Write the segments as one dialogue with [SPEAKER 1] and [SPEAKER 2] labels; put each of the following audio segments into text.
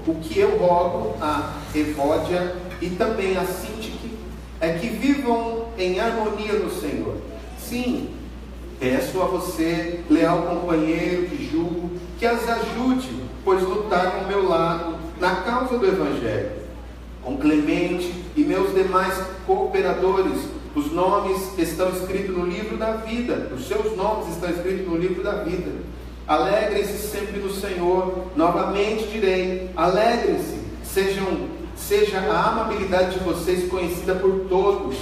[SPEAKER 1] o que eu rogo a Evódia e também a Sintique é que vivam em harmonia no Senhor. Sim, peço a você, leal companheiro de julgo, que as ajude, pois lutaram ao meu lado na causa do Evangelho. Com Clemente e meus demais cooperadores, os nomes estão escritos no livro da vida, os seus nomes estão escritos no livro da vida. Alegrem-se sempre no Senhor. Novamente direi, alegrem-se, seja a amabilidade de vocês conhecida por todos.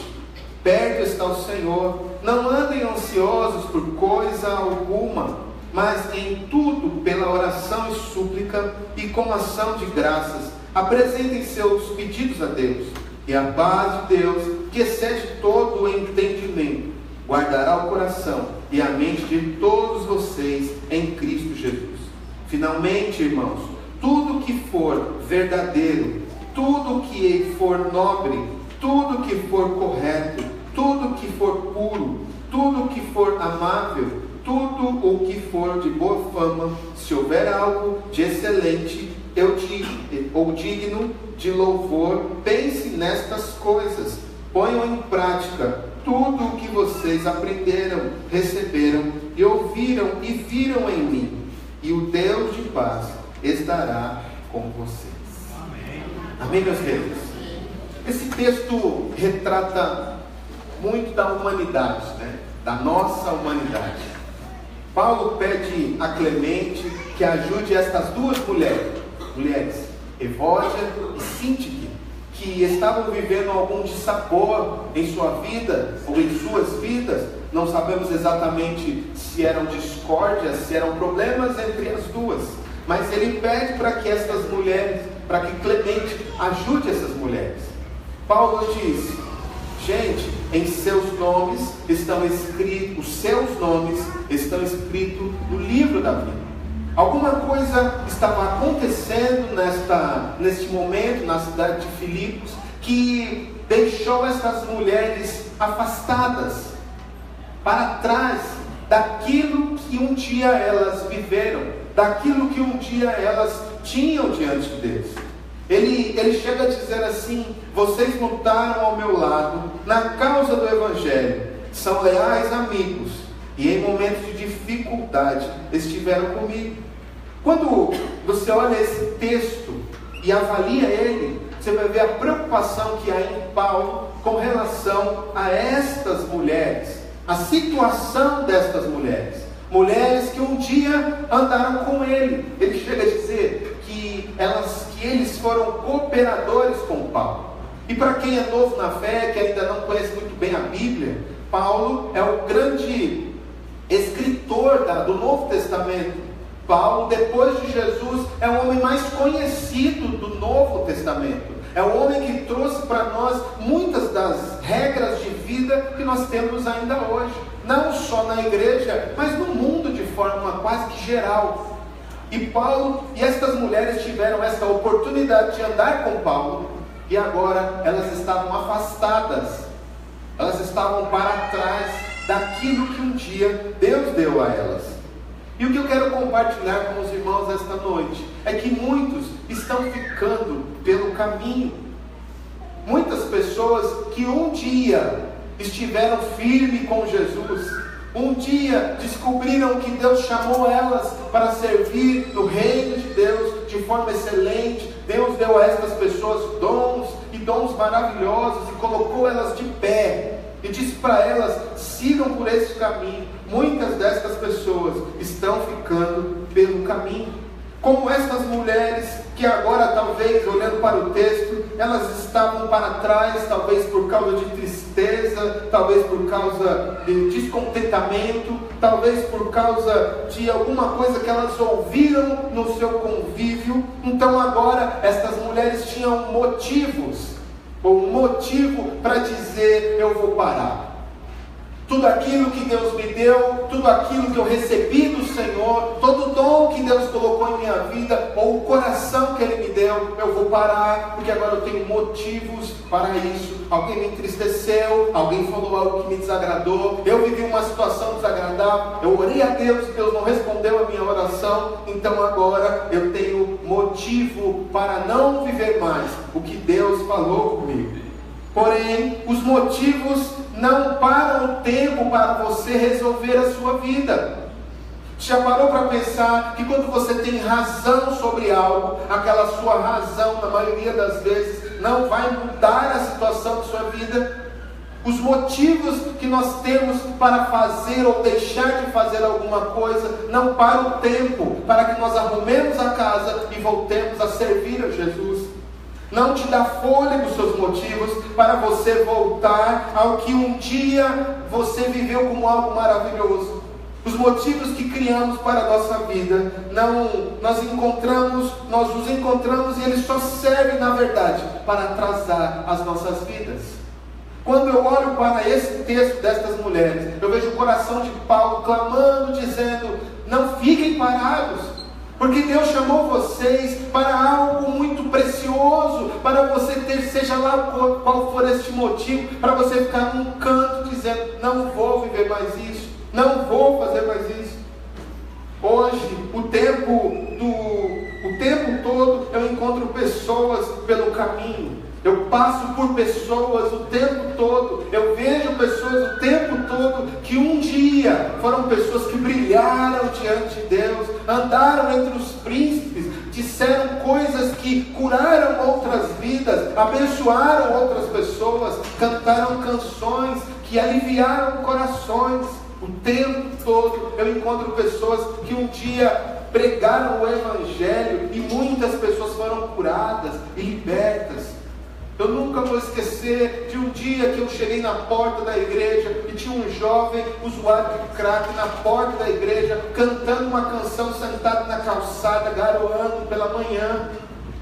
[SPEAKER 1] Perto está o Senhor. Não andem ansiosos por coisa alguma, mas em tudo, pela oração e súplica e com ação de graças, apresentem seus pedidos a Deus. E a paz de Deus, que excede todo o entendimento, guardará o coração e a mente de todos vocês em Cristo Jesus. Finalmente, irmãos, tudo que for verdadeiro, tudo que for nobre, tudo que for correto, tudo que for puro, tudo que for amável, tudo o que for de boa fama, se houver algo de excelente ou digno de louvor, pense nestas coisas, ponham em prática tudo o que vocês aprenderam, receberam e ouviram e viram em mim, e o Deus de paz estará com vocês. Amém. Amém, meus queridos? Esse texto retrata muito da humanidade, né? Da nossa humanidade. Paulo pede a Clemente que ajude estas duas mulheres, Evódia e Sintique, que estavam vivendo algum dissabor em sua vida ou em suas vidas. Não sabemos exatamente se eram discórdias, se eram problemas entre as duas, mas ele pede para que estas mulheres, para que Clemente ajude essas mulheres. Paulo diz: gente, em seus nomes estão escritos, os seus nomes estão escritos no livro da vida. Alguma coisa estava acontecendo neste momento na cidade de Filipos, que deixou essas mulheres afastadas, para trás daquilo que um dia elas viveram, daquilo que um dia elas tinham diante de Deus. Ele chega a dizer assim: vocês lutaram ao meu lado na causa do Evangelho, são leais amigos, e em momentos de dificuldade estiveram comigo. Quando você olha esse texto e avalia ele, você vai ver a preocupação que há em Paulo com relação a estas mulheres, a situação destas mulheres, mulheres que um dia andaram com ele. Ele chega a dizer que eles foram cooperadores com Paulo. E para quem é novo na fé, que ainda não conhece muito bem a Bíblia, Paulo é o grande escritor do Novo Testamento. Paulo, depois de Jesus, é o homem mais conhecido do Novo Testamento. É o homem que trouxe para nós muitas das regras de vida que nós temos ainda hoje, não só na igreja, mas no mundo de forma quase que geral. E Paulo e estas mulheres tiveram essa oportunidade de andar com Paulo, e agora elas estavam afastadas, elas estavam para trás daquilo que um dia Deus deu a elas. E o que eu quero compartilhar com os irmãos esta noite é que muitos estão ficando pelo caminho. Muitas pessoas que um dia estiveram firmes com Jesus, um dia descobriram que Deus chamou elas para servir no reino de Deus de forma excelente. Deus deu a estas pessoas dons e dons maravilhosos e colocou elas de pé e disse para elas: sigam por esse caminho. Muitas destas pessoas estão ficando pelo caminho, como estas mulheres que agora, talvez, olhando para o texto, elas estavam para trás, talvez por causa de tristeza, talvez por causa de descontentamento, talvez por causa de alguma coisa que elas ouviram no seu convívio. Então agora estas mulheres tinham motivos, ou um motivo para dizer: eu vou parar. Tudo aquilo que Deus me deu, tudo aquilo que eu recebi do Senhor, todo o dom que Deus colocou em minha vida, ou o coração que Ele me deu, eu vou parar, porque agora eu tenho motivos para isso. Alguém me entristeceu, alguém falou algo que me desagradou, eu vivi uma situação desagradável, eu orei a Deus, Deus não respondeu a minha oração, então agora eu tenho motivo para não viver mais o que Deus falou comigo. Porém, os motivos não param o tempo para você resolver a sua vida. Já parou para pensar que quando você tem razão sobre algo, aquela sua razão, na maioria das vezes, não vai mudar a situação de sua vida? Os motivos que nós temos para fazer ou deixar de fazer alguma coisa não param o tempo para que nós arrumemos a casa e voltemos a servir a Jesus. Não te dá fôlego os seus motivos para você voltar ao que um dia você viveu como algo maravilhoso. Os motivos que criamos para a nossa vida, nós nos encontramos e eles só servem, na verdade, para atrasar as nossas vidas. Quando eu olho para esse texto destas mulheres, eu vejo o coração de Paulo clamando, dizendo: não fiquem parados, porque Deus chamou vocês para algo muito precioso, para você ter, seja lá qual for este motivo, para você ficar num canto dizendo: não vou viver mais isso, não vou fazer mais isso. Hoje, o tempo todo eu encontro pessoas pelo caminho. Eu passo por pessoas o tempo todo, eu vejo pessoas o tempo todo que um dia foram pessoas que brilharam diante de Deus, andaram entre os príncipes, disseram coisas que curaram outras vidas, abençoaram outras pessoas, cantaram canções que aliviaram corações. O tempo todo eu encontro pessoas que um dia pregaram o Evangelho e muitas pessoas foram curadas e libertas. Eu nunca vou esquecer de um dia que eu cheguei na porta da igreja e tinha um jovem usuário de crack na porta da igreja, cantando uma canção, sentado na calçada, garoando pela manhã.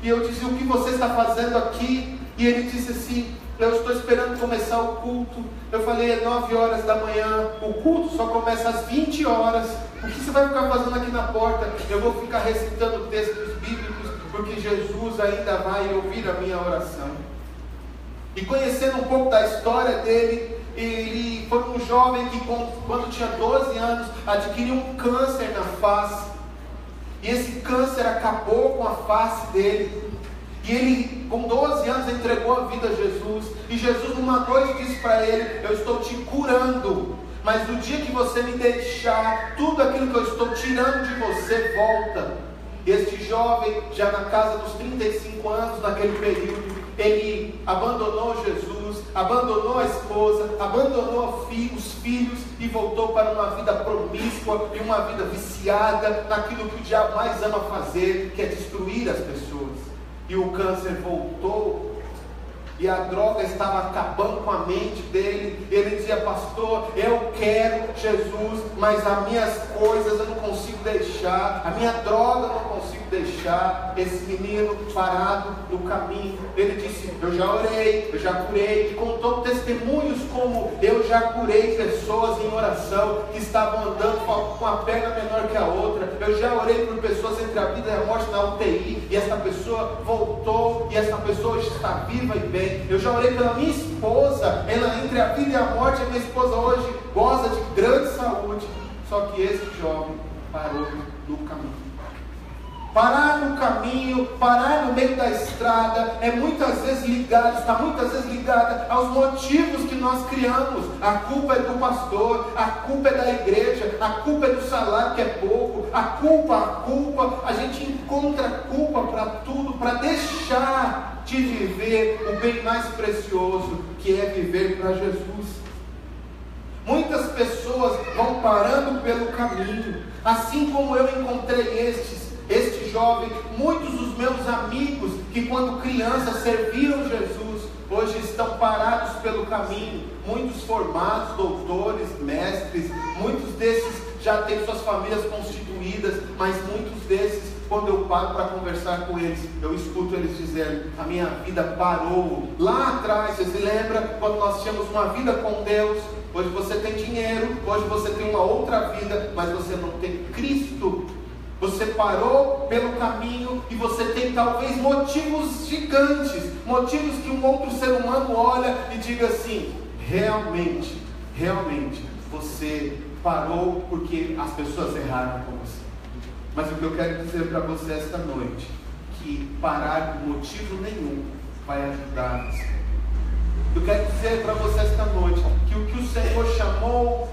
[SPEAKER 1] E eu disse: o que você está fazendo aqui? E ele disse assim: eu estou esperando começar o culto. Eu falei: é 9 horas da manhã, o culto só começa às 20 horas. O que você vai ficar fazendo aqui na porta? Eu vou ficar recitando textos bíblicos, porque Jesus ainda vai ouvir a minha oração. E conhecendo um pouco da história dele, ele foi um jovem que quando tinha 12 anos adquiriu um câncer na face. E esse câncer acabou com a face dele. E ele, com 12 anos, entregou a vida a Jesus. E Jesus numa noite disse para ele: eu estou te curando, mas no dia que você me deixar, tudo aquilo que eu estou tirando de você volta. Este jovem, já na casa dos 35 anos, naquele período, ele abandonou Jesus, abandonou a esposa, abandonou os filhos e voltou para uma vida promíscua e uma vida viciada naquilo que o diabo mais ama fazer, que é destruir as pessoas. E o câncer voltou, e a droga estava acabando com a mente dele. Ele dizia: pastor, eu quero Jesus, mas as minhas coisas eu não consigo deixar, a minha droga eu não consigo deixar. Esse menino parado no caminho, ele disse: eu já orei, eu já curei, e contou testemunhos como eu já curei pessoas em oração que estavam andando com a perna menor que a outra. Eu já orei por pessoas entre a vida e a morte na UTI, e essa pessoa voltou, e essa pessoa está viva e bem. Eu já orei pela minha esposa, ela entre a vida e a morte, a minha esposa hoje goza de grande saúde. Só que esse jovem parou no caminho. Parar no caminho, parar no meio da estrada, é muitas vezes ligado, está muitas vezes ligada aos motivos que nós criamos. A culpa é do pastor, a culpa é da igreja, a culpa é do salário que é pouco, a culpa, a gente encontra culpa para tudo, para deixar de viver o bem mais precioso, que é viver para Jesus. Muitas pessoas vão parando pelo caminho, assim como eu encontrei este jovem, muitos dos meus amigos que quando crianças serviram Jesus, hoje estão parados pelo caminho, muitos formados, doutores, mestres, muitos desses já têm suas famílias constituídas, mas muitos desses, quando eu paro para conversar com eles, eu escuto eles dizendo: a minha vida parou lá atrás. Você se lembra quando nós tínhamos uma vida com Deus? Hoje você tem dinheiro, hoje você tem uma outra vida, mas você não tem Cristo. Você parou pelo caminho e você tem talvez motivos gigantes, motivos que um outro ser humano olha e diga assim: realmente você parou porque as pessoas erraram com você. Mas o que eu quero dizer para você esta noite que parar por motivo nenhum vai ajudar você. Eu quero dizer para você esta noite que o que o Senhor chamou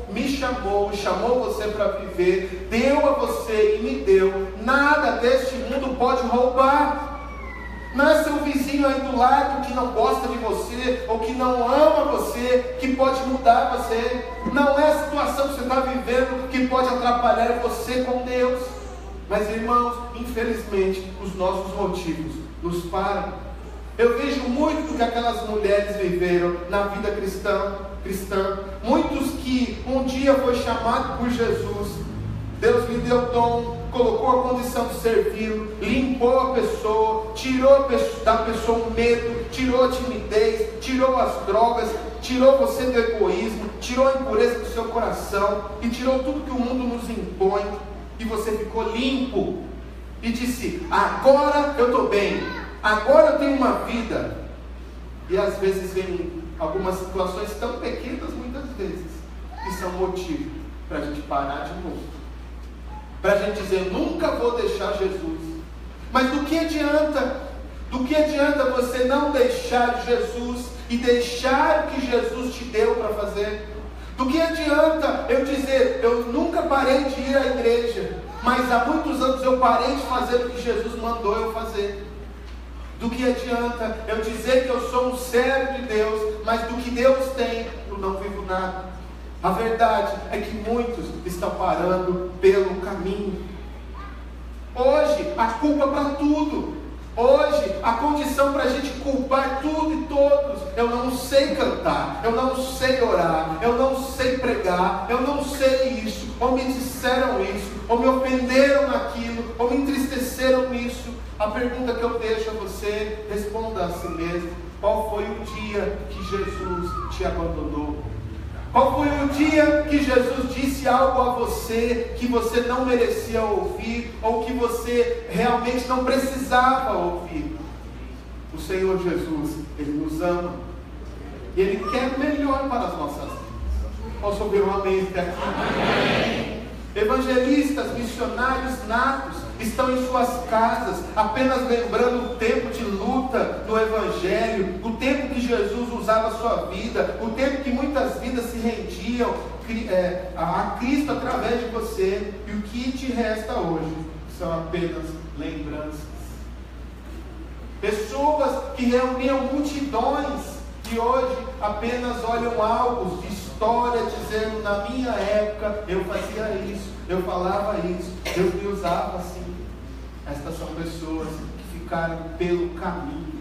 [SPEAKER 1] você para viver, deu a você e me deu, nada deste mundo pode roubar. Não é seu vizinho aí do lado que não gosta de você, ou que não ama você, que pode mudar você. Não é a situação que você está vivendo que pode atrapalhar você com Deus. Mas, irmãos, infelizmente, os nossos motivos nos param. Eu vejo muito do que aquelas mulheres viveram na vida cristã. Muitos que um dia foi chamado por Jesus, Deus lhe deu dom, colocou a condição de servi-lo, limpou a pessoa, tirou da pessoa o medo, tirou a timidez, tirou as drogas, tirou você do egoísmo, tirou a impureza do seu coração e tirou tudo que o mundo nos impõe, e você ficou limpo e disse: agora eu estou bem, agora eu tenho uma vida. E às vezes vem algumas situações tão pequenas, muitas vezes, que são motivo para a gente parar de novo, para a gente dizer: nunca vou deixar Jesus. Mas do que adianta? Do que adianta você não deixar Jesus e deixar o que Jesus te deu para fazer? Do que adianta eu dizer: eu nunca parei de ir à igreja, mas há muitos anos eu parei de fazer o que Jesus mandou eu fazer? Do que adianta eu dizer que eu sou um servo de Deus, mas do que Deus tem eu não vivo nada? A verdade é que muitos estão parando pelo caminho. Hoje, a culpa para tudo. Hoje, a condição para a gente culpar tudo e todos. Eu não sei cantar, eu não sei orar, eu não sei pregar, eu não sei isso, ou me disseram isso, ou me ofenderam naquilo, ou me entristeceram nisso. A pergunta que eu deixo a você, responda a si mesmo: qual foi o dia que Jesus te abandonou? Qual foi o dia que Jesus disse algo a você que você não merecia ouvir, ou que você realmente não precisava ouvir? O Senhor Jesus, Ele nos ama, e Ele quer o melhor para as nossas vidas. Posso ouvir um amém até aqui? Amém. Evangelistas, missionários natos estão em suas casas, apenas lembrando o tempo de luta no Evangelho, o tempo que Jesus usava a sua vida, o tempo que muitas vidas se rendiam a Cristo através de você, e o que te resta hoje são apenas lembranças. Pessoas que reuniam multidões e hoje apenas olham álbuns de história dizendo: na minha época eu fazia isso, eu falava isso, Deus me usava assim. Estas são pessoas que ficaram pelo caminho.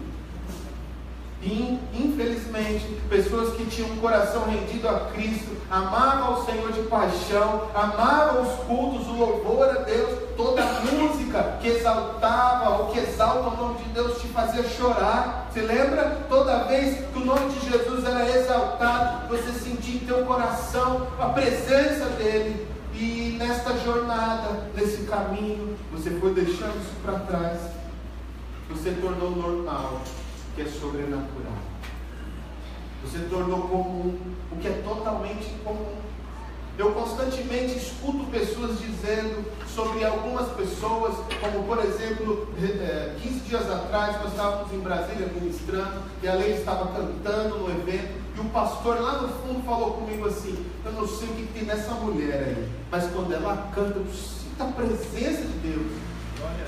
[SPEAKER 1] E, infelizmente, pessoas que tinham um coração rendido a Cristo, amavam ao Senhor de paixão, amavam os cultos, o louvor a Deus, toda a música que exaltava ou que exalta o nome de Deus te fazia chorar. Se lembra? Toda vez que o nome de Jesus era exaltado, você sentia em teu coração a presença dele. E nesta jornada, nesse caminho, você foi deixando isso para trás. Você tornou normal o que é sobrenatural. Você tornou comum o que é totalmente incomum. Eu constantemente escuto pessoas dizendo sobre algumas pessoas, como por exemplo, 15 dias atrás nós estávamos em Brasília ministrando, e a Lei estava cantando no evento, e o pastor lá no fundo falou comigo assim: eu não sei o que tem nessa mulher aí, mas quando ela canta, eu sinto a presença de Deus.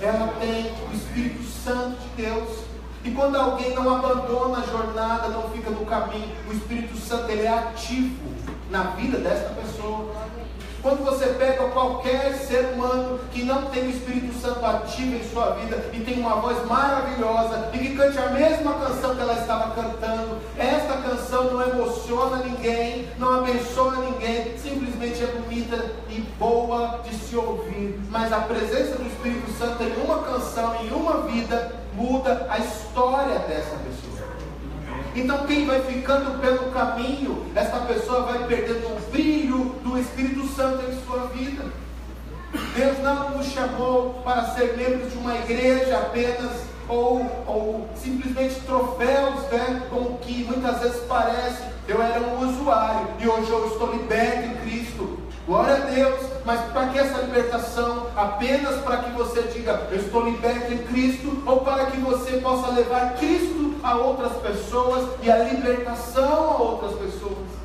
[SPEAKER 1] Ela tem o Espírito Santo de Deus. E quando alguém não abandona a jornada, não fica no caminho, o Espírito Santo, ele é ativo na vida desta pessoa. Quando você pega qualquer ser humano que não tem o Espírito Santo ativo em sua vida e tem uma voz maravilhosa e que cante a mesma canção que ela estava cantando, esta canção não emociona ninguém, não abençoa ninguém, simplesmente é bonita e boa de se ouvir, mas a presença do Espírito Santo em uma canção, em uma vida, muda a história dessa pessoa. Então quem vai ficando pelo caminho, essa pessoa vai perdendo o brilho do Espírito Santo em sua vida. Deus não nos chamou para ser membros de uma igreja apenas, ou simplesmente troféus, né, como que muitas vezes parece. Eu era um usuário e hoje eu estou liberto em Cristo. Glória a Deus. Mas para que essa libertação? Apenas para que você diga, eu estou liberto em Cristo, ou para que você possa levar Cristo a outras pessoas e a libertação a outras pessoas?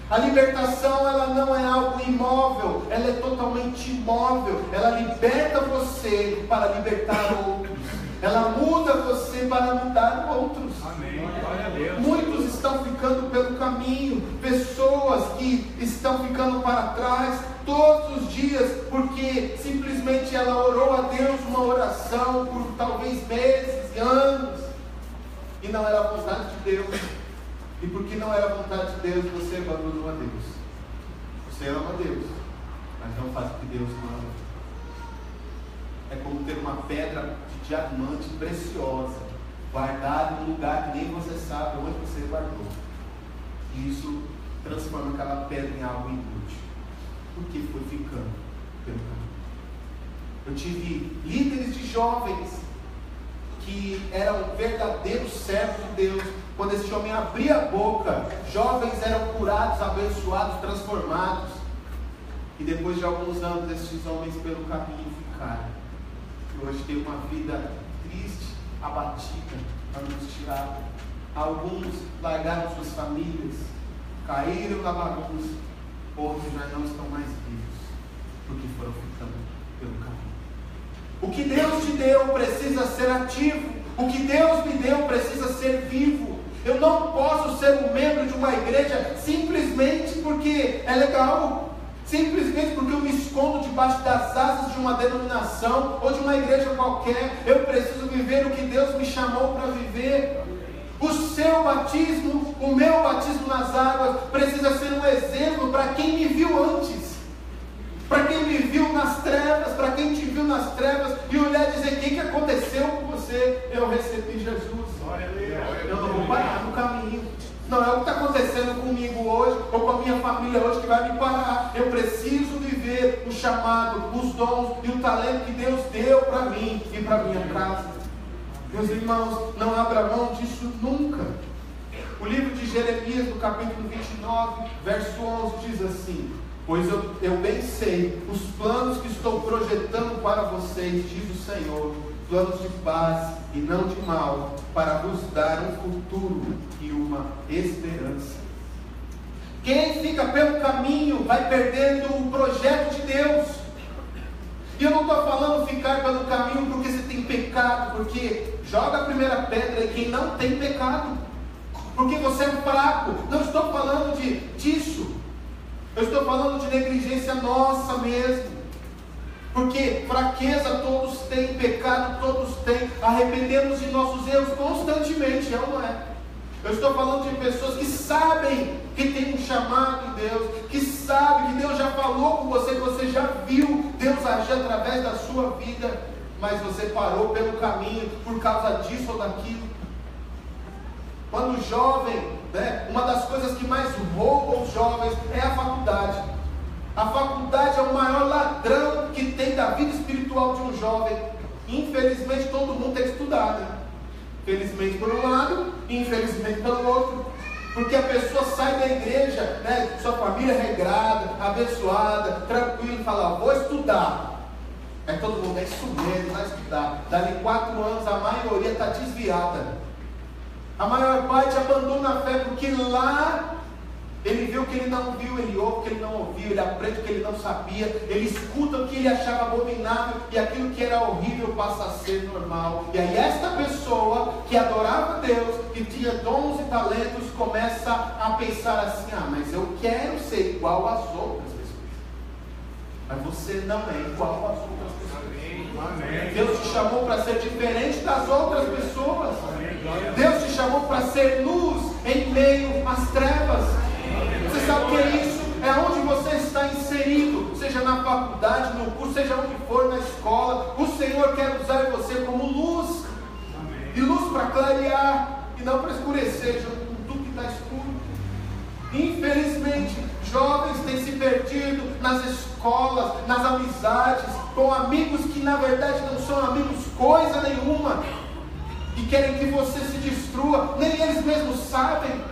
[SPEAKER 1] A libertação, ela não é algo imóvel, ela é totalmente imóvel. Ela liberta você para libertar outros. Ela muda você para mudar outros.
[SPEAKER 2] Amém. Glória a Deus.
[SPEAKER 1] Muitos estão ficando pelo caminho, pessoas que estão ficando para trás todos os dias, porque simplesmente ela orou a Deus uma oração por talvez meses, anos, e não era a vontade de Deus. E porque não era a vontade de Deus, você abandonou a Deus. Você ama a Deus, mas não faz o que Deus manda. É como ter uma pedra de diamante preciosa guardada em um lugar que nem você sabe onde você guardou. E isso transforma aquela pedra em algo inútil, porque foi ficando pelo caminho. Eu tive líderes de jovens que eram verdadeiros servos de Deus. Quando esse homem abria a boca, jovens eram curados, abençoados, transformados. E depois de alguns anos, esses homens pelo caminho ficaram. E hoje tem uma vida triste, abatida, angustiada. Alguns largaram suas famílias, caíram na bagunça. Outros já não estão mais vivos, porque foram ficando pelo caminho. O que Deus te deu precisa ser ativo. O que Deus me deu precisa ser vivo. Eu não posso ser um membro de uma igreja simplesmente porque é legal, simplesmente porque eu me escondo debaixo das asas de uma denominação ou de uma igreja qualquer. Eu preciso viver o que Deus me chamou para viver. O seu batismo, o meu batismo nas águas, precisa ser um exemplo para quem me viu antes, para quem me viu nas trevas, para quem te viu nas trevas e olhar e dizer: o que aconteceu com você? Eu recebi Jesus. Eu não vou parar no caminho. Não é o que está acontecendo comigo hoje ou com a minha família hoje que vai me parar. Eu preciso viver o chamado, os dons e o talento que Deus deu para mim e para minha casa. Meus irmãos, não abra mão disso nunca. O livro de Jeremias, no capítulo 29, verso 11, diz assim: pois eu bem sei os planos que estou projetando para vocês, diz o Senhor, planos de paz e não de mal, para vos dar um futuro e uma esperança. Quem fica pelo caminho vai perdendo o projeto de Deus. E eu não estou falando ficar pelo caminho porque você tem pecado, porque joga a primeira pedra em quem não tem pecado, porque você é fraco. Não estou falando disso. Eu estou falando de negligência nossa mesmo. Porque fraqueza todos têm, pecado todos têm, arrependemos de nossos erros constantemente, é ou não é? Eu estou falando de pessoas que sabem que tem um chamado em Deus, que sabem que Deus já falou com você, que você já viu Deus agir através da sua vida, mas você parou pelo caminho por causa disso ou daquilo. Quando jovem, uma das coisas que mais roubam os jovens é a faculdade. A faculdade é o maior ladrão que tem da vida espiritual de um jovem. Infelizmente todo mundo tem que estudar, né? Felizmente por um lado, infelizmente pelo outro. Porque a pessoa sai da igreja, sua família é regrada, abençoada, tranquila, e fala: vou estudar. Aí todo mundo: é isso mesmo, vai estudar. Dali 4 anos a maioria está desviada. A maior parte abandona a fé porque lá ele vê o que ele não viu, ele ouve o que ele não ouviu, ele aprende o que ele não sabia, ele escuta o que ele achava abominável e aquilo que era horrível passa a ser normal. E aí esta pessoa que adorava Deus, que tinha dons e talentos, começa a pensar assim: mas eu quero ser igual às outras pessoas. Mas você não é igual às outras pessoas. Amém. Deus te chamou para ser diferente das outras pessoas. Deus te chamou para ser luz em meio às trevas. Você sabe o que é isso? É onde você está inserido, seja na faculdade, no curso, seja onde for, na escola. O Senhor quer usar você como luz. Amém. E luz para clarear e não para escurecer tudo que está escuro. Infelizmente, jovens têm se perdido nas escolas, nas amizades, com amigos que na verdade não são amigos coisa nenhuma, e querem que você se destrua, nem eles mesmos sabem.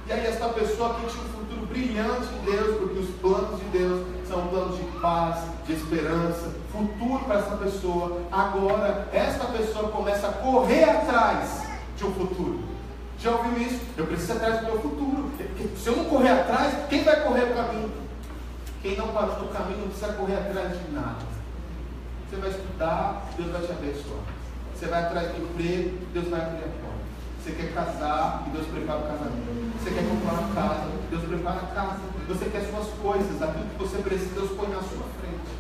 [SPEAKER 1] E E aí esta pessoa que tinha um futuro brilhante em Deus, porque os planos de Deus são planos de paz, de esperança, futuro para essa pessoa. Agora, esta pessoa começa a correr atrás de um futuro. Já ouviu isso? Eu preciso ir atrás do meu futuro. Se eu não correr atrás, quem vai correr para mim? Quem não parou no caminho não precisa correr atrás de nada. Você vai estudar, Deus vai te abençoar. Você vai atrás do emprego, Deus vai abrir a porta. Você quer casar, e Deus prepara o casamento. Você quer comprar uma casa, Deus prepara a casa. Você quer suas coisas, aquilo que você precisa, Deus põe na sua frente.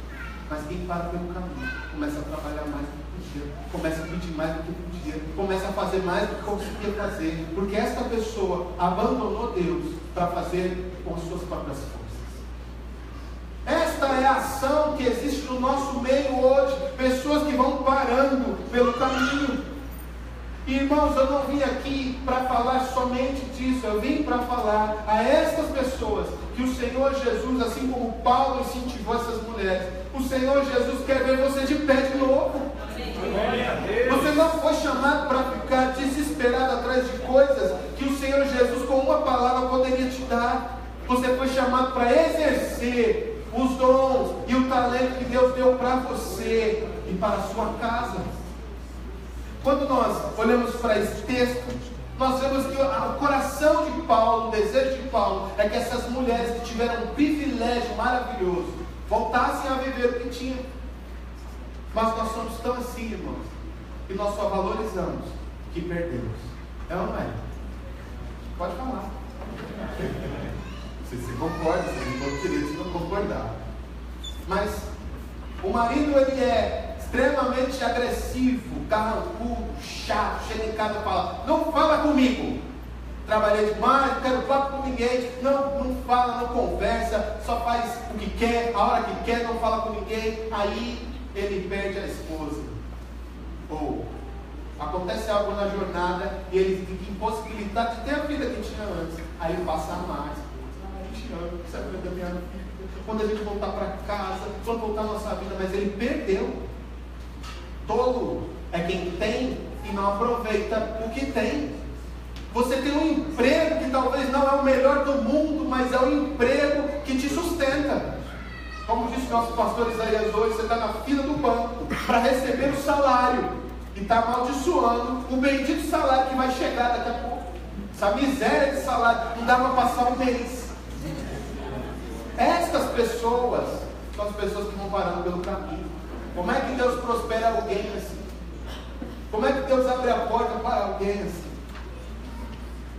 [SPEAKER 1] Mas quem para pelo caminho, começa a trabalhar mais do que podia, começa a pedir mais do que podia, começa a fazer mais do que conseguia fazer, porque esta pessoa abandonou Deus para fazer com as suas próprias forças. Esta é a ação que existe no nosso meio hoje, pessoas que vão parando pelo caminho. Irmãos, eu não vim aqui para falar somente disso, eu vim para falar a estas pessoas que o Senhor Jesus, assim como Paulo incentivou essas mulheres, o Senhor Jesus quer ver você de pé de novo. Você não foi chamado para ficar desesperado atrás de coisas que o Senhor Jesus com uma palavra poderia te dar. Você foi chamado para exercer os dons e o talento que Deus deu para você e para a sua casa. Quando nós olhamos para esse texto, nós vemos que o coração de Paulo, o desejo de Paulo, é que essas mulheres que tiveram um privilégio maravilhoso, voltassem a viver o que tinham. Mas nós somos tão assim, irmãos, que nós só valorizamos o que perdemos. É ou não é? Pode falar. Você concorda, vocês não queridos não concordar. Mas o marido, ele é extremamente agressivo, carrancudo, chato, chega em casa e fala: não fala comigo, trabalhei demais, não quero papo com ninguém, não fala, não conversa, só faz o que quer, a hora que quer, não fala com ninguém. Aí ele perde a esposa, ou acontece algo na jornada e ele fica impossibilitado de ter a vida que tinha antes. Aí ele passa a amar a esposa: eu te amo, você é a vida da minha vida, quando a gente voltar para casa, quando voltar a nossa vida. Mas ele perdeu. Tolo é quem tem e não aproveita o que tem. Você tem um emprego que talvez não é o melhor do mundo, mas é o emprego que te sustenta. Como disse o nosso pastor Isaías hoje, você está na fila do banco para receber o salário e está amaldiçoando o bendito salário que vai chegar daqui a pouco. Essa miséria de salário não dá para passar um mês. Estas pessoas são as pessoas que vão parando pelo caminho. Como é que Deus prospera alguém assim? Como é que Deus abre a porta para alguém assim?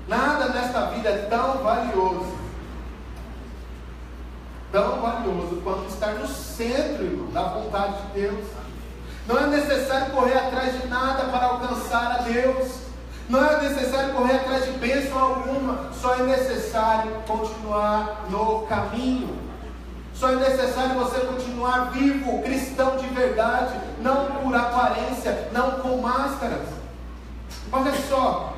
[SPEAKER 1] Nada nesta vida é tão valioso quanto estar no centro, irmão, da vontade de Deus. Não é necessário correr atrás de nada para alcançar a Deus. Não é necessário correr atrás de bênção alguma. Só é necessário continuar no caminho. Só é necessário você continuar vivo, cristão de verdade, não por aparência, não com máscaras. Olha só,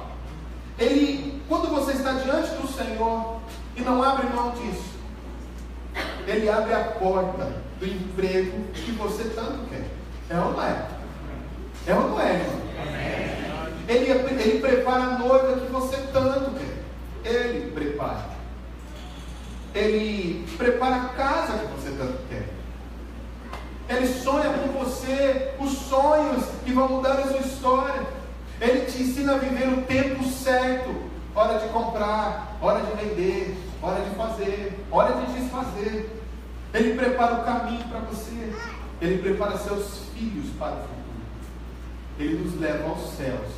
[SPEAKER 1] quando você está diante do Senhor e não abre mão disso, Ele abre a porta do emprego que você tanto quer. É ou não é? É ou não é, irmão? Ele prepara a noiva que você tanto quer. Ele prepara. Ele prepara a casa que você tanto quer. Ele sonha com você os sonhos que vão mudar a sua história. Ele te ensina a viver o tempo certo. Hora de comprar, hora de vender, hora de fazer, hora de desfazer. Ele prepara o caminho para você. Ele prepara seus filhos para o futuro. Ele nos leva aos céus,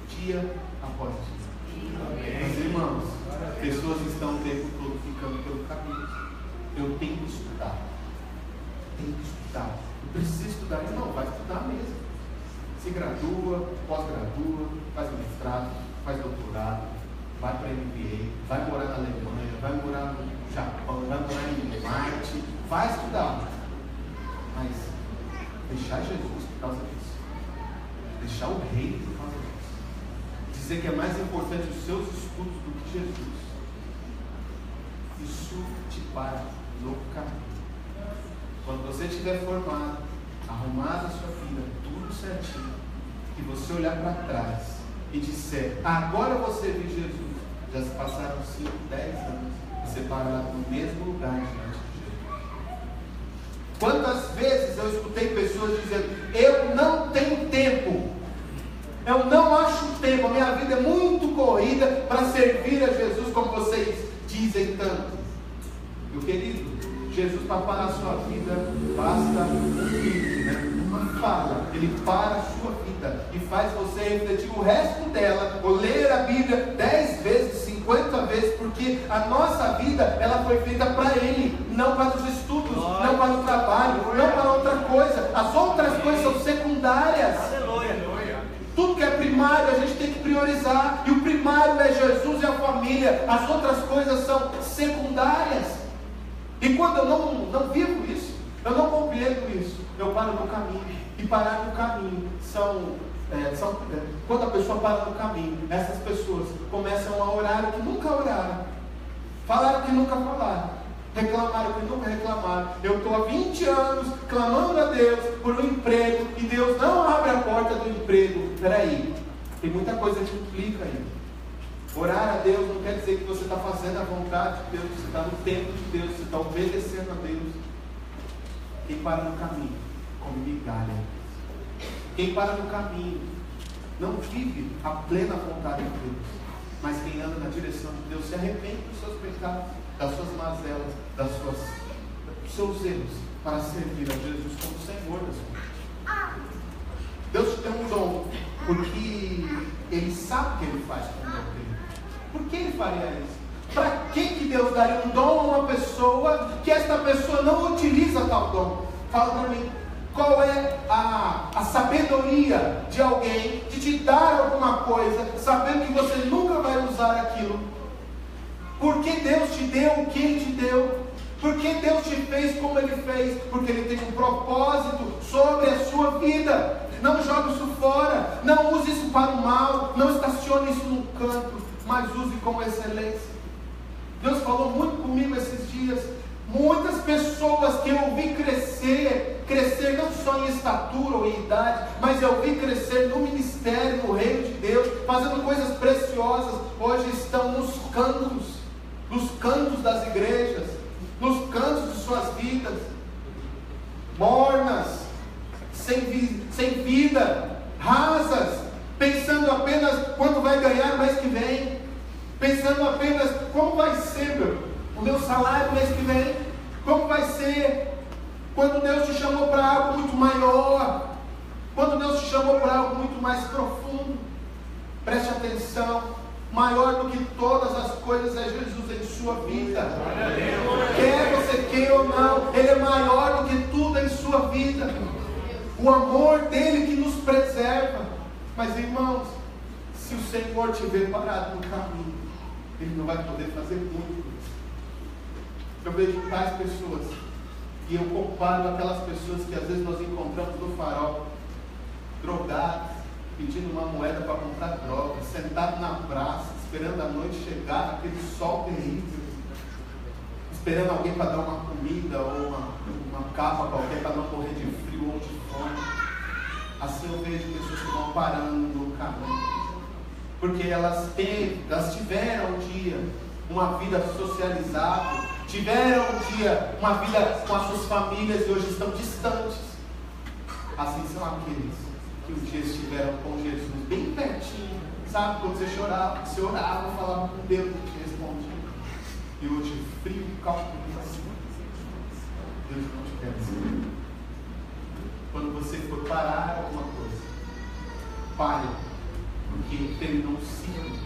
[SPEAKER 1] dia após dia. Meus irmãos, pessoas estão o tempo todo ficando pelo caminho. Eu tenho que estudar. Eu preciso estudar. Não, vai estudar mesmo. Se gradua, pós-gradua, faz mestrado, faz doutorado, vai para a MBA, vai morar na Alemanha, vai morar no Japão, vai morar em Marte, vai estudar. Mas deixar Jesus por causa disso. Deixar o reino por causa disso. Dizer que é mais importante os seus estudos do que Jesus. Isso te para no caminho. Quando você estiver formado, arrumado a sua vida, tudo certinho, e você olhar para trás e disser: agora você viu Jesus, Já se passaram 5, 10 anos, você parado no mesmo lugar diante de Jesus. Quantas vezes eu escutei pessoas dizendo: eu não tenho tempo, eu não acho tempo, a minha vida é muito corrida para servir a Jesus como vocês dizem tanto. Meu querido, Jesus, para parar a sua vida, basta um clique, né? Uma fala, Ele para a sua vida e faz você refletir o resto dela, ou ler a Bíblia 10 vezes, 50 vezes, porque a nossa vida, ela foi feita para Ele, não para os estudos, não para o trabalho, não para outra coisa. As outras coisas são secundárias. Tudo que é primário a gente tem que priorizar, e o primário é Jesus e a família, as outras coisas são secundárias. E quando eu não vivo isso, eu não compreendo isso, eu paro no caminho. E parar no caminho quando a pessoa para no caminho, essas pessoas começam a orar o que nunca oraram, falaram o que nunca falaram, reclamaram o que nunca reclamaram. Eu estou há 20 anos clamando a Deus por um emprego e Deus não abre a porta do emprego. Peraí, tem muita coisa que implica aí. Orar a Deus não quer dizer que você está fazendo a vontade de Deus, você está no tempo de Deus, você está obedecendo a Deus. Quem para no caminho come migalha. Quem para no caminho não vive a plena vontade de Deus, mas quem anda na direção de Deus se arrepende dos seus pecados, das suas mazelas, dos seus erros, para servir a Jesus como Senhor das coisas. Deus te deu um dom porque Ele sabe o que Ele faz com o dom dele. Por que Ele faria isso? Para que Deus daria um dom a uma pessoa que esta pessoa não utiliza tal dom? Fala para mim, qual é a sabedoria de alguém de te dar alguma coisa, sabendo que você nunca vai usar aquilo? Por que Deus te deu o que Ele te deu? Por que Deus te fez como Ele fez? Porque Ele tem um propósito sobre a sua vida. Não jogue isso fora, não use isso para o mal, não estacione isso num canto, mas use como excelência. Deus falou muito comigo esses dias. Muitas pessoas que eu vi crescer não só em estatura ou em idade, mas eu vi crescer no ministério, no reino de Deus, fazendo coisas preciosas, hoje estão nos cantos das igrejas, nos cantos de suas vidas, mornas, sem vida, rasas, pensando apenas quando vai ganhar mês que vem, pensando apenas como vai ser o meu salário mês que vem, como vai ser quando Deus te chamou para algo muito maior, quando Deus te chamou para algo muito mais profundo. Preste atenção, maior do que todas as coisas é Jesus em sua vida. Quer você queira ou não, Ele é maior do que tudo em sua vida. O amor dele que nos preserva. Mas irmãos, se o Senhor te ver parado no caminho, Ele não vai poder fazer muito. Eu vejo tais pessoas, e eu comparo aquelas pessoas que às vezes nós encontramos no farol, drogados, pedindo uma moeda para comprar droga, sentado na praça, esperando a noite chegar, aquele sol terrível, esperando alguém para dar uma comida ou uma capa para alguém para não morrer de frio ou de fome. Assim eu vejo pessoas que vão parando no caminho, porque elas tiveram um dia uma vida socializada, tiveram um dia uma vida com as suas famílias e hoje estão distantes. Assim são aqueles que um dia estiveram com Jesus bem pertinho, sabe, quando você chorava, você orava, falava com Deus, Ele te respondia, e hoje frio, calculista. Deus não te quer assim. Quando você for parar alguma coisa, pare, porque terminou um ciclo,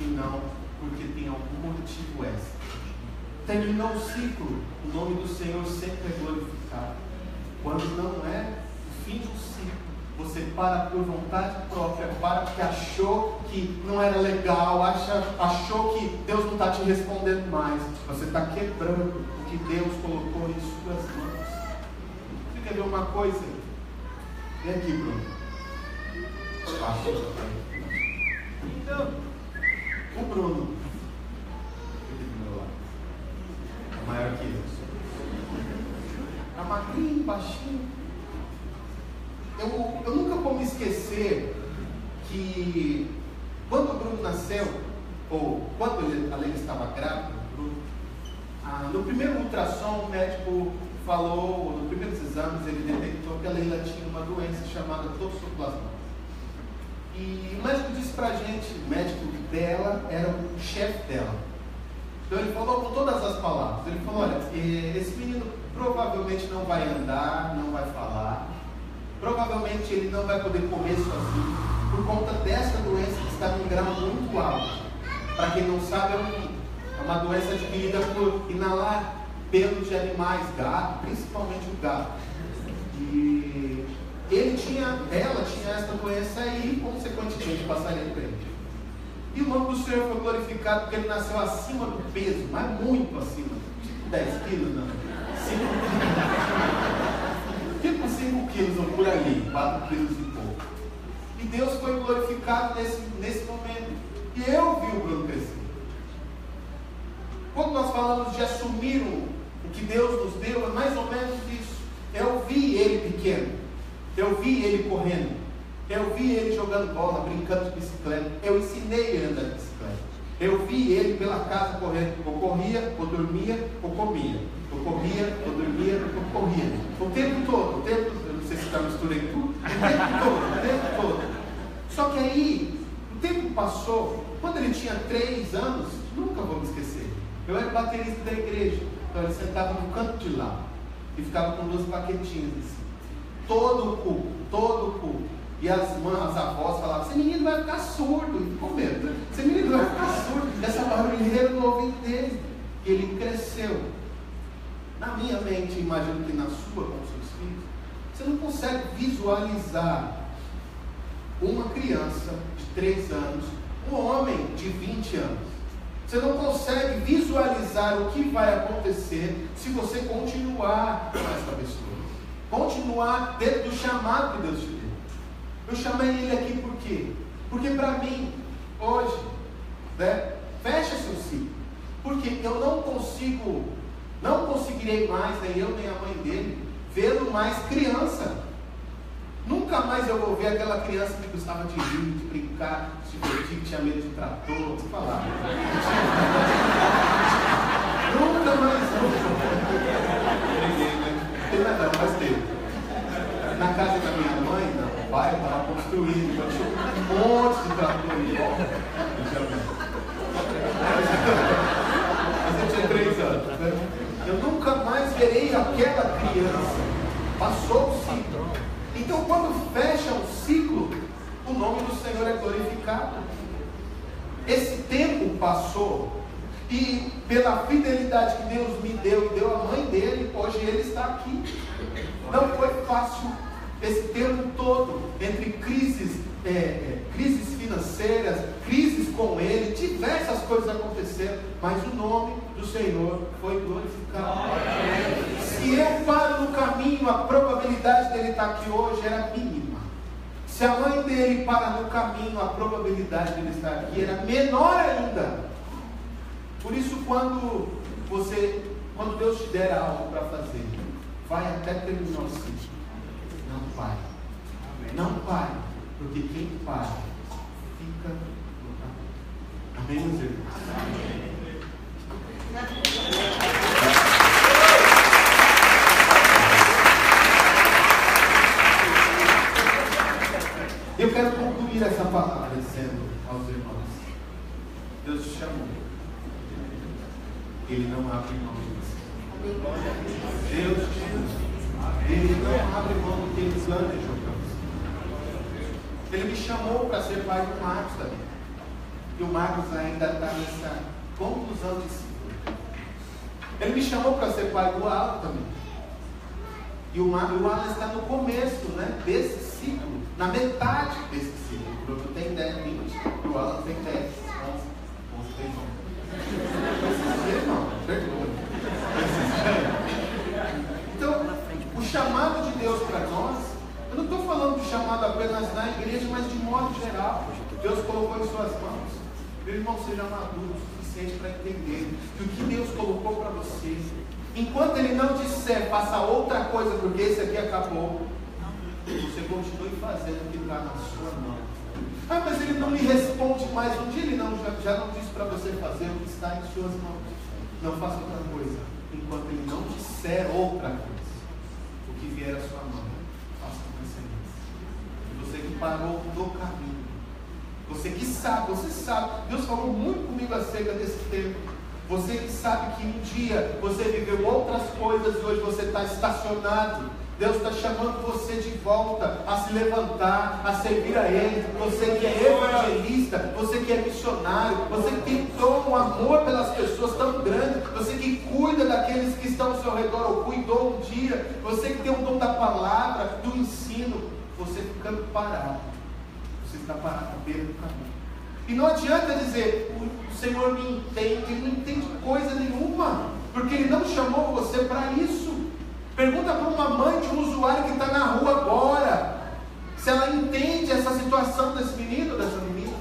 [SPEAKER 1] e não porque tem algum motivo extra. Terminou o ciclo, o nome do Senhor sempre é glorificado. Quando não é o fim do ciclo, você para por vontade própria, para porque achou que não era legal, achou que Deus não está te respondendo mais. Você está quebrando o que Deus colocou em suas mãos. Você quer ver uma coisa? Vem aqui, Bruno. Então, o Bruno, maior que eu, tá magrinho, baixinho. Eu nunca vou me esquecer que quando o Bruno nasceu, ou quando a Leila estava grávida, no primeiro ultrassom o médico falou, nos primeiros exames ele detectou que a Leila tinha uma doença chamada toxoplasmose. E o médico disse pra gente, o médico dela era o chefe dela. Então ele falou com todas as palavras. Ele falou, olha, esse menino provavelmente não vai andar, não vai falar. Provavelmente ele não vai poder comer sozinho, por conta dessa doença que está num grau muito alto. Para quem não sabe, é uma doença adquirida por inalar pelos de animais, gato, principalmente o gato. E ela tinha essa doença e, consequentemente, passaria para ele. E o nome do Senhor foi glorificado porque ele nasceu acima do peso, mas muito acima, tipo 10 quilos, não, 5 quilos. Tipo 5 quilos, ou por ali, 4 quilos e pouco. E Deus foi glorificado nesse momento. E eu vi o Bruno crescer. Quando nós falamos de assumir o que Deus nos deu, é mais ou menos isso. Eu vi ele pequeno, eu vi ele correndo, eu vi ele jogando bola, brincando de bicicleta, eu ensinei ele a andar de bicicleta, eu vi ele pela casa correndo, ou corria, ou dormia, ou comia, ou corria, ou dormia, ou corria, o tempo todo, eu não sei se está misturando tudo, o tempo todo. Só que aí, o tempo passou, quando ele tinha 3 anos, nunca vou me esquecer, eu era baterista da igreja, então ele sentava no canto de lá, e ficava com 2 baquetinhas assim, todo o culto. E as avós falavam, esse menino vai ficar surdo. E ficou medo, né? Esse menino vai ficar surdo. Essa barulheira no ouvido dele. E ele cresceu. Na minha mente, imagino que na sua, com seus filhos, você não consegue visualizar uma criança de 3 anos, um homem de 20 anos. Você não consegue visualizar o que vai acontecer se você continuar com essa pessoa. Continuar dentro do chamado que Deus te deu. Eu chamei ele aqui por quê? Porque para mim, hoje, né, fecha seu ciclo. Porque eu não conseguirei mais, nem eu nem a mãe dele, vê-lo mais criança. Nunca mais eu vou ver aquela criança que gostava de rir, de brincar, de divertir, que tinha medo de trator, de falar. Nunca mais eu vou. Tem nada, mas teve. Na casa da minha mãe, o pai estava construindo, então tinha um monte de trator em volta. Mas eu tinha 3 anos. Né? Eu nunca mais verei aquela criança. Passou o ciclo. Então, quando fecha o ciclo, o nome do Senhor é glorificado. Esse tempo passou. E pela fidelidade que Deus me deu e deu a mãe dele, hoje ele está aqui. Não foi fácil esse tempo todo, entre crises financeiras, crises com ele, diversas coisas aconteceram, mas o nome do Senhor foi glorificado. Se eu paro no caminho, a probabilidade dele estar aqui hoje era mínima. Se a mãe dele para no caminho, a probabilidade dele estar aqui era menor ainda. Por isso, quando Deus te der algo para fazer, vai até terminar o ciclo. Não pare. Não pare. Porque quem para, fica no caminho. Amém, meus irmãos? Eu quero concluir essa palavra dizendo aos irmãos: Deus te chamou. Ele não abre mão de você. Deus te chamou. Ele não abre mão do que ele planejou para você. Ele me chamou para ser pai do Marcos também. E o Marcos ainda está nessa conclusão de ciclo. Ele me chamou para ser pai do Alan também. E o Alan está no começo, né, desse ciclo, na metade desse ciclo. O Bruno tem 10, 20, e o Alan tem 10, 11, 11, 10 anos. Não, perdoa. Então, o chamado de Deus para nós, eu não estou falando de chamado apenas na igreja, mas de modo geral. Deus colocou em suas mãos. Meu irmão, seja maduro o suficiente para entender que o que Deus colocou para você, enquanto Ele não disser, faça outra coisa, porque esse aqui acabou, você continue fazendo o que está na sua mão. Ah, mas ele não me responde mais. Um dia ele já não disse para você fazer o que está em suas mãos. Não faça outra coisa enquanto ele não disser outra coisa. O que vier à sua mão, faça com excelência. E você que parou no caminho, você que sabe, você sabe, Deus falou muito comigo acerca desse tema. Você que sabe que um dia você viveu outras coisas e hoje você está estacionado. Deus está chamando você de volta a se levantar, a servir a Ele. Você que é evangelista, você que é missionário, você que tem um amor pelas pessoas tão grande, você que cuida daqueles que estão ao seu redor, ou cuidou um dia, você que tem o dom da palavra, do ensino, você ficando parado, você está parado à beira do caminho. E não adianta dizer, o Senhor me entende, Ele não entende coisa nenhuma, porque Ele não chamou você para isso. Pergunta para uma mãe de um usuário que está na rua agora, se ela entende essa situação desse menino, dessa menina.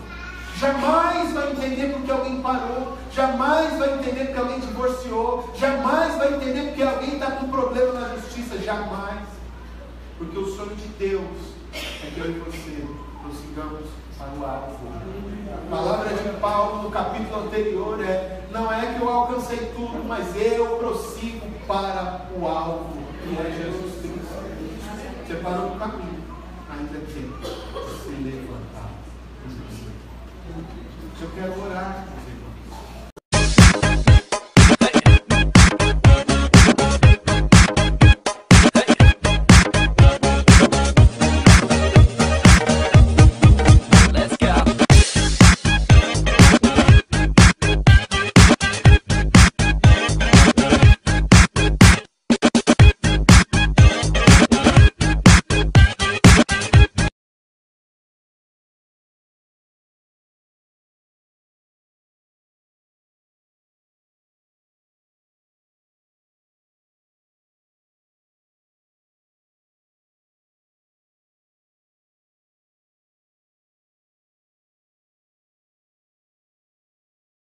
[SPEAKER 1] Jamais vai entender porque alguém parou, jamais vai entender porque alguém divorciou, jamais vai entender porque alguém está com problema na justiça, jamais. Porque o sonho de Deus é que eu e você prossigamos para o alvo. A palavra de Paulo no capítulo anterior não é que eu alcancei tudo, mas eu prossigo para o alvo, que é Jesus Cristo. Você parou no caminho, ainda tem que se levantar. Eu quero orar.